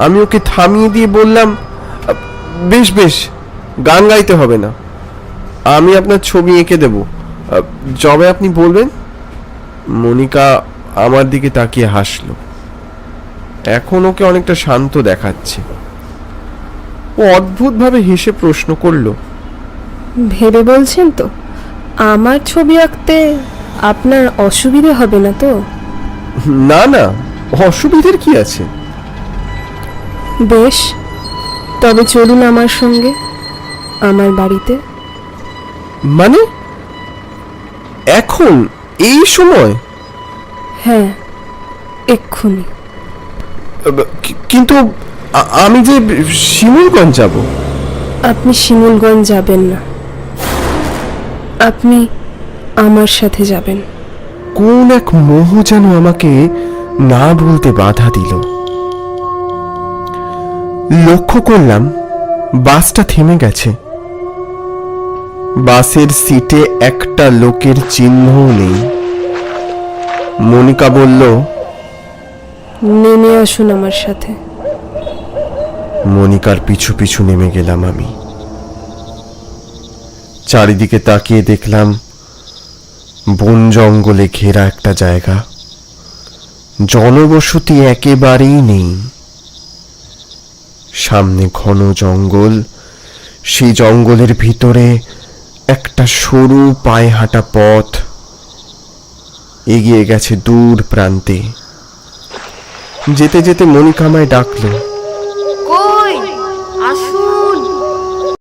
আমি ওকে থামিয়ে দিয়ে বললাম, বেশ বেশ, গান গাইতে হবে না, আমি আপনার ছবি এঁকে দেব যবে আপনি বলবেন। মনিকা আমার দিকে তাকিয়ে হাসলো। এখন ওকে অনেকটা শান্ত দেখাচ্ছে। ও অদ্ভুতভাবে হেসে প্রশ্ন করলো, ভেবে বলছেন তো আমার ছবি আঁকতে আপনার অসুবিধে হবে না তো? না না, অসুবিধার কি আছে? বেশ, তবে চলুন আমার সঙ্গে আমার বাড়িতে। মানে এখন, এই সময়? হ্যাঁ, এক্ষুনি। কিন্তু আমি যে শিমুলগঞ্জ যাব। আপনি শিমুলগঞ্জ যাবেন না, আপনি আমার সাথে যাবেন। কোন এক মোহ যেন আমাকে না বলতে বাধা দিল। লক্ষ্য করলাম বাসটা থেমে গেছে। বাসের সিটে একটা লোকের চিহ্নও নেই। মনিকা বলল, নেমে আসুন আমার সাথে। মনিকার পিছু পিছু নেমে গেলাম আমি। চারিদিকে তাকিয়ে দেখলাম বন জঙ্গলে ঘেরা একটা জায়গা, জনবসতি একেবারেই নেই। সামনে ঘন জঙ্গল, সেই জঙ্গলের ভিতরে একটা সরু পায়ে হাঁটা পথ এগিয়ে গেছে দূর প্রান্তে। যেতে যেতে মনিকা আমায় ডাকলো,